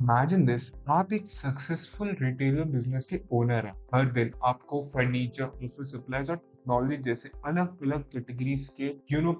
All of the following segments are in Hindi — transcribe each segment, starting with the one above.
इमेजिन दिस, आप एक सक्सेसफुल रिटेलर बिजनेस के ओनर हैं। हर दिन आपको फर्नीचर, ऑफिस सप्लाईज और टेक्नोलॉजी जैसे अलग अलग कैटेगरीज के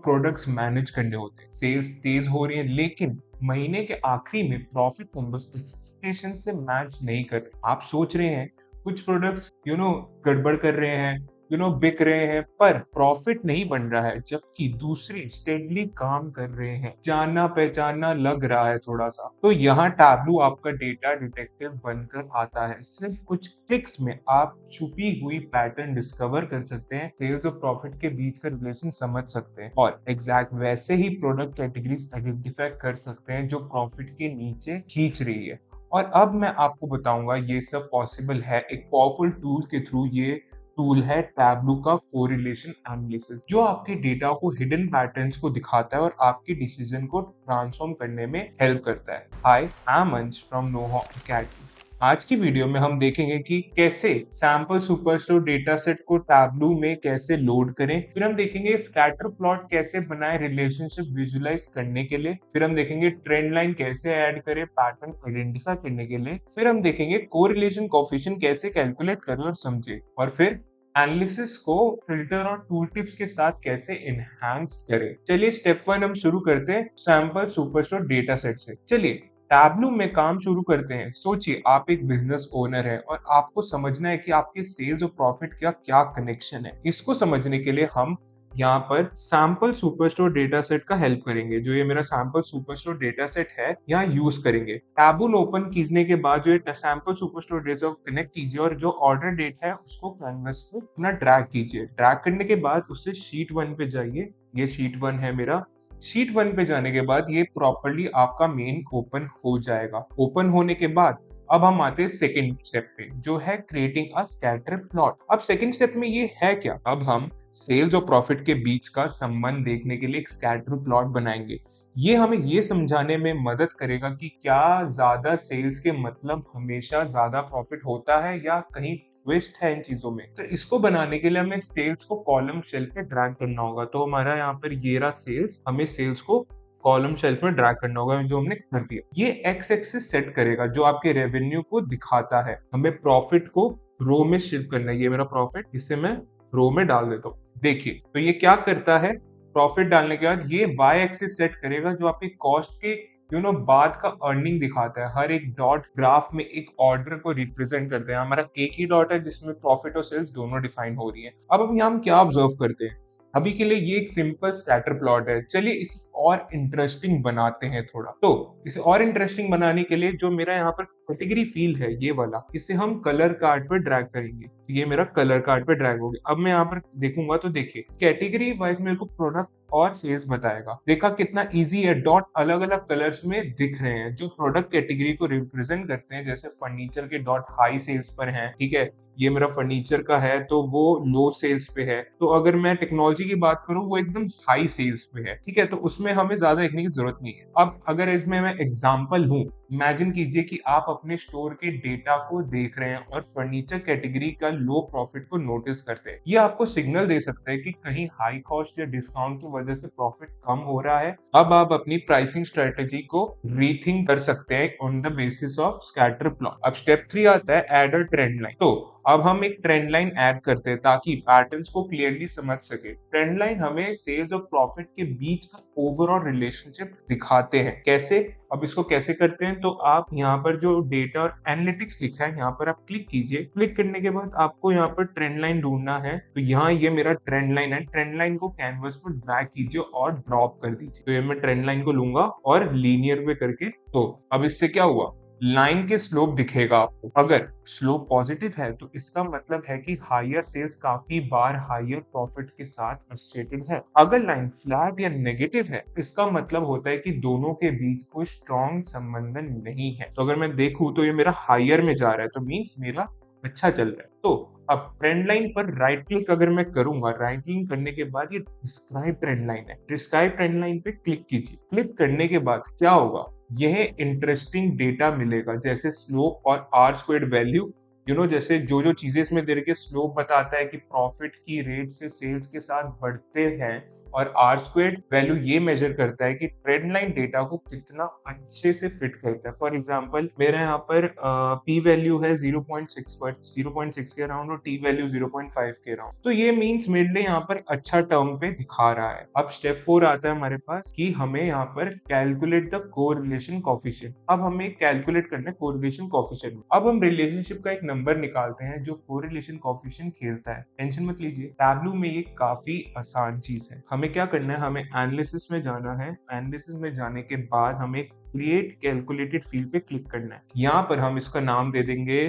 प्रोडक्ट्स मैनेज करने होते हैं। सेल्स तेज हो रही है, लेकिन महीने के आखिरी में प्रॉफिट नंबर्स एक्सपेक्टेशन से मैच नहीं कर रहे। आप सोच रहे हैं कुछ प्रोडक्ट्स गड़बड़ कर रहे हैं, बिक रहे हैं, पर प्रॉफिट नहीं बन रहा है, जबकि दूसरे स्टेडली काम कर रहे हैं। जानना पहचानना लग रहा है थोड़ा सा। तो यहाँ टैबलू आपका डेटा डिटेक्टिव बनकर आता है। सिर्फ कुछ क्लिक्स में आप छुपी हुई पैटर्न डिस्कवर कर सकते हैं, सेल्स और प्रॉफिट के बीच का रिलेशन समझ सकते हैं, और एग्जैक्ट वैसे ही प्रोडक्ट कैटेगरीज आइडेंटिफाई कर सकते हैं जो प्रॉफिट के नीचे खींच रही है। और अब मैं आपको बताऊंगा ये सब पॉसिबल है एक पावरफुल टूल के थ्रू। ये टूल है टैबलू का कोरिलेशन एनालिसिस, जो आपके डेटा को हिडन पैटर्न्स को दिखाता है और आपके डिसीजन को ट्रांसफॉर्म करने में हेल्प करता है। हाय, आई एम अंश फ्रॉम नोहा अकेडमी। आज की वीडियो में हम देखेंगे कि कैसे सैंपल सुपरस्टोर डेटा सेट को टैबलू में कैसे लोड करें। फिर हम देखेंगे स्कैटर प्लॉट कैसे बनाए रिलेशनशिप विजुलाइज करने के लिए। फिर हम देखेंगे ट्रेंड लाइन कैसे ऐड करें पैटर्न आइडेंटिफाई करने के लिए। फिर हम देखेंगे कोरिलेशन कोएफिशिएंट कैसे कैलकुलेट करें और समझे। और फिर एनालिसिस को फिल्टर और टूल टिप्स के साथ कैसे इनहांस करें। चलिए स्टेप 1 हम शुरू करते हैं सैंपल सुपरस्टोर डेटा सेट से। चलिए टैबलू में काम शुरू करते हैं। सोचिए आप एक बिजनेस ओनर है और आपको समझना है कि आपके सेल्स और प्रॉफिट का क्या कनेक्शन है। इसको समझने के लिए हम यहाँ पर सैंपल सुपरस्टोर डेटा सेट का हेल्प करेंगे। जो ये मेरा सैंपल सुपरस्टोर डेटा सेट है, यहाँ यूज करेंगे। टैबूल ओपन कीजने के बाद जो ये सैंपल सुपरस्टोर डेटा कनेक्ट कीजिए और जो ऑर्डर डेट है उसको कैनवस पे अपना ड्रैग कीजिए। ड्रैग करने के बाद उससे शीट 1 पे जाइए। ये शीट 1 है मेरा। शीट 1 पे जाने के बाद ये प्रॉपर्ली आपका मेन ओपन हो जाएगा। ओपन होने के बाद अब हम आते हैं सेकंड स्टेप पे, जो है क्रिएटिंग अ स्कैटर प्लॉट। अब सेकंड स्टेप में ये है क्या, अब हम सेल्स और प्रॉफिट के बीच का संबंध देखने के लिए एक स्कैटर प्लॉट बनाएंगे। ये हमें ये समझाने में मदद करेगा कि क्या ज्यादा सेल्स के मतलब हमेशा ज्यादा प्रॉफिट होता है या कहीं ट्विस्ट है इन चीजों में। तो इसको बनाने के लिए हमें सेल्स को कॉलम शेल पे ड्रैग करना होगा। तो हमारा यहाँ पर ये रहा सेल्स, हमें सेल्स को कॉलम शेल्फ में ड्रैग करना होगा, जो हमने कर दिया। ये एक्स एक्सिस सेट करेगा जो आपके रेवेन्यू को दिखाता है। हमें प्रॉफिट को रो में शिफ्ट करना है। ये मेरा प्रॉफिट, इसे मैं रो में डाल देता हूँ। देखिए तो ये क्या करता है, प्रॉफिट डालने के बाद ये वाई एक्सिस सेट करेगा जो आपकी कॉस्ट के बाद का अर्निंग दिखाता है। हर एक डॉट ग्राफ में एक ऑर्डर को रिप्रेजेंट करते हैं। हमारा एक ही डॉट है जिसमें प्रॉफिट और सेल्स दोनों डिफाइन हो रही है। अब यहाँ हम क्या ऑब्जर्व करते हैं, अभी के लिए ये एक सिंपल स्कैटर प्लॉट है। चलिए इसे और इंटरेस्टिंग बनाते हैं थोड़ा। तो इसे और इंटरेस्टिंग बनाने के लिए जो मेरा यहाँ पर कैटेगरी फील्ड है ये वाला, इसे हम कलर कार्ड पे ड्रैग करेंगे। तो ये मेरा कलर कार्ड पे ड्रैग हो गया। अब मैं यहाँ पर देखूंगा तो देखिए कैटेगरी वाइज मेरे को प्रोडक्ट और सेल्स बताएगा। देखा कितना इजी है, डॉट अलग अलग कलर्स में दिख रहे हैं जो प्रोडक्ट कैटेगरी को रिप्रेजेंट करते हैं। जैसे फर्नीचर के डॉट हाई सेल्स पर हैं, ठीक है। ये मेरा फर्नीचर का है तो वो लो सेल्स पे है। तो अगर मैं टेक्नोलॉजी की बात करूं वो एकदम हाई सेल्स पे है, ठीक है। तो उसमें हमें ज्यादा देखने की जरूरत नहीं है। अब अगर इसमें मैं एग्जांपल लूं, इमेजिन कीजिए कि आप अपने स्टोर के डेटा को देख रहे हैं और फर्नीचर कैटेगरी का लो प्रॉफिट को नोटिस करते हैं। ये आपको सिग्नल दे सकता है कि कहीं हाई कॉस्ट या डिस्काउंट की वजह से प्रॉफिट कम हो रहा है। अब आप अपनी प्राइसिंग स्ट्रेटेजी को रीथिंक कर सकते हैं on the basis of scatter plot. अब स्टेप 3 आता है ऐड अ ट्रेंड लाइन। तो अब हम एक ट्रेंड लाइन ऐड करते हैं ताकि पैटर्न्स को क्लियरली समझ सके। ट्रेंड लाइन हमें सेल्स और प्रॉफिट के बीच का ओवरऑल रिलेशनशिप दिखाते हैं। कैसे, अब इसको कैसे करते हैं, तो आप यहाँ पर जो डेटा और एनालिटिक्स लिखा है यहाँ पर आप क्लिक कीजिए। क्लिक करने के बाद आपको यहाँ पर ट्रेंड लाइन ढूंढना है। तो यहाँ ये मेरा ट्रेंड लाइन है। ट्रेंड लाइन को कैनवस पर ड्रैग कीजिए और ड्रॉप कर दीजिए। तो ये मैं ट्रेंड लाइन को लूंगा और लीनियर पे करके, तो अब इससे क्या हुआ, लाइन के स्लोप दिखेगा आपको। अगर स्लोप पॉजिटिव है तो इसका मतलब है कि हायर सेल्स काफी बार हायर प्रॉफिट के साथ एसोसिएटेड है। अगर लाइन फ्लैट या नेगेटिव है इसका मतलब होता है कि दोनों के बीच कोई स्ट्रॉन्ग संबंध नहीं है। तो अगर मैं देखूं तो ये मेरा हायर में जा रहा है, तो मीन्स मेरा अच्छा चल रहा है। तो अब ट्रेंड लाइन पर राइट क्लिक अगर मैं करूंगा, राइट क्लिक करने के बाद ये डिस्क्राइब ट्रेंड लाइन है। डिस्क्राइब ट्रेंड लाइन पे क्लिक कीजिए। क्लिक करने के बाद क्या होगा, यह इंटरेस्टिंग डेटा मिलेगा जैसे स्लोप और आर स्क्वायर्ड वैल्यू। जैसे जो जो चीजें इसमें दे रखी है, स्लोप बताता है कि प्रॉफिट की रेट से सेल्स के साथ बढ़ते हैं और आर स्क्वेयर्ड वैल्यू ये मेजर करता है कि ट्रेंड लाइन डेटा को कितना अच्छे से फिट करता है। फॉर एग्जांपल मेरा यहाँ पर पी वैल्यू है 0.6 पर 0.6 के अराउंड और टी वैल्यू 0.5 के अराउंड, तो ये मींस मेरे लिए यहाँ पर अच्छा टर्म पे दिखा रहा है। अब स्टेप 4 आता है हमारे पास कि हमें यहाँ पर कैलकुलेट द कोरिलेशन कोफिशिएंट। अब हमें कैलकुलेट करना है कोरिलेशन कोफिशिएंट। अब हम रिलेशनशिप का एक नंबर निकालते हैं जो कोरिलेशन कोफिशिएंट खेलता है। टेंशन मत लीजिए, टैबलू में ये काफी आसान चीज है। हमें क्या करना है, हमें एनालिसिस में जाना है। एनालिसिस में जाने के बाद हमें क्रिएट कैलकुलेटेड फील्ड पे क्लिक करना है। यहाँ पर हम इसका नाम दे देंगे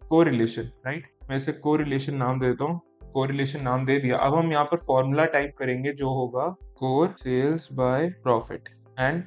कोरिलेशन, राइट। मैं इसे कोरिलेशन नाम दे देता हूँ। कोरिलेशन नाम दे दिया। अब हम यहाँ पर फॉर्मूला टाइप करेंगे जो होगा core sales by profit and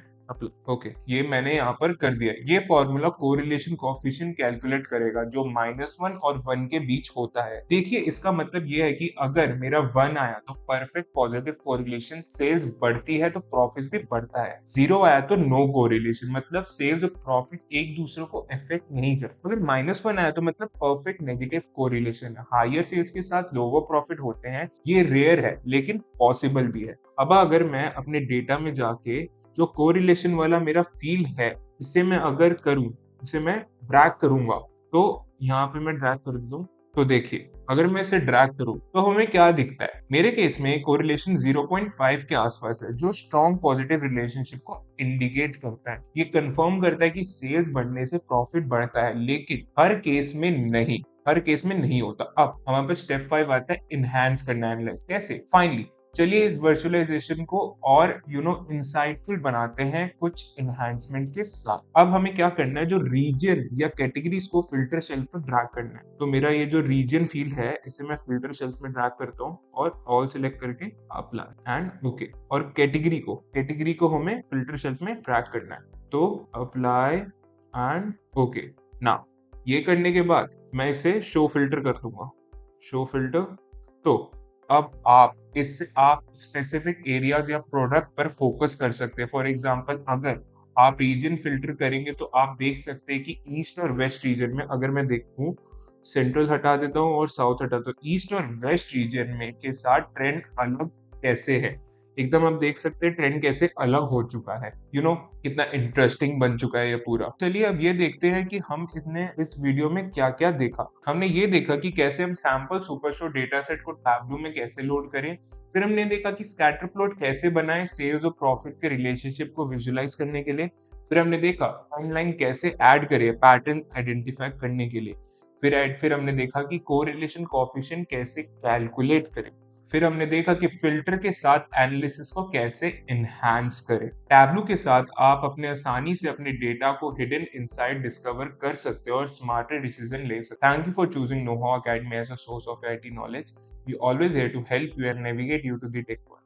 okay, ये मैंने यहाँ पर कर दिया। ये फॉर्मूला कोरिलेशन कोएफिशिएंट कैलकुलेट करेगा जो -1 और 1 के बीच होता है। देखिए इसका मतलब ये है कि अगर मेरा 1 आया तो परफेक्ट पॉजिटिव कोरिलेशन, सेल्स बढ़ती है तो प्रॉफिट भी बढ़ता है। 0 आया तो नो कोरिलेशन, मतलब सेल्स और प्रॉफिट एक दूसरे को इफेक्ट नहीं करते। अगर -1 आया तो मतलब परफेक्ट नेगेटिव कोरिलेशन है। हायर सेल्स के साथ लोअर प्रॉफिट होते हैं, ये रेयर है लेकिन पॉसिबल भी है। अब अगर मैं अपने डेटा में जाके जो कोरिलेशन वाला मेरा फील्ड है इसे मैं अगर करूं, इसे मैं ड्रैग करूंगा, तो यहाँ पे मैं ड्रैग कर दूं, तो देखिए अगर मैं इसे ड्रैग करूं तो हमें क्या दिखता है। मेरे केस में कोरिलेशन 0.5 के आसपास है जो स्ट्रॉन्ग पॉजिटिव रिलेशनशिप को इंडिकेट करता है। ये कंफर्म करता है कि सेल्स बढ़ने से प्रॉफिट बढ़ता है, लेकिन हर केस में नहीं, हर केस में नहीं होता। अब हमारे पास स्टेप 5 आता है इनहैंस करना, एनालाइज कैसे। फाइनली चलिए इस वर्चुअलाइजेशन को और इंसाइटफुल बनाते हैं कुछ इनहैंसमेंट के साथ। अब हमें क्या करना है, जो रीजन या कैटेगरीज को फिल्टर शेल्फ पर ड्रैग करना है। तो मेरा ये जो रीजन फील्ड है इसे मैं फिल्टर शेल्फ में ड्रैग करता हूँ और ऑल सिलेक्ट करके अप्लाई एंड ओके। और कैटेगरी को हमें फिल्टर शेल्फ में ड्रैग करना है, तो अप्लाई एंड ओके। नाउ ये करने के बाद मैं इसे शो फिल्टर कर दूंगा, शो फिल्टर। तो अब इससे आप स्पेसिफिक एरियाज या प्रोडक्ट पर फोकस कर सकते हैं। फॉर एग्जांपल अगर आप रीजन फिल्टर करेंगे तो आप देख सकते हैं कि ईस्ट और वेस्ट रीजन में, अगर मैं देखूं, सेंट्रल हटा देता हूं और साउथ हटा देता हूं, ईस्ट और वेस्ट रीजन में के साथ ट्रेंड अलग कैसे है, एकदम आप देख सकते हैं ट्रेंड कैसे अलग हो चुका है। कितना इंटरेस्टिंग बन चुका है ये पूरा। चलिए अब ये देखते हैं कि हम इस वीडियो में क्या क्या देखा। हमने ये देखा कि कैसे हम सैंपल सुपरशो डेटा सेट को टैबलू में कैसे लोड करें। फिर हमने देखा कि स्कैटर प्लॉट कैसे बनाएं सेल्स और प्रॉफिट के रिलेशनशिप को विजुअलाइज करने के लिए। फिर हमने देखा ऑनलाइन कैसे ऐड करें पैटर्न आइडेंटिफाई करने के लिए। फिर हमने देखा कि कोरिलेशन कोएफिशिएंट कैसे कैलकुलेट करें। फिर हमने देखा कि फिल्टर के साथ एनालिसिस को कैसे एनहांस करें। टैबलू के साथ आप अपने आसानी से अपने डेटा को हिडन इनसाइट डिस्कवर कर सकते हो और स्मार्टर डिसीजन ले सकते हो। Thank you for choosing Know How Academy as a source of IT knowledge. We always here to help you and navigate you to the tech world.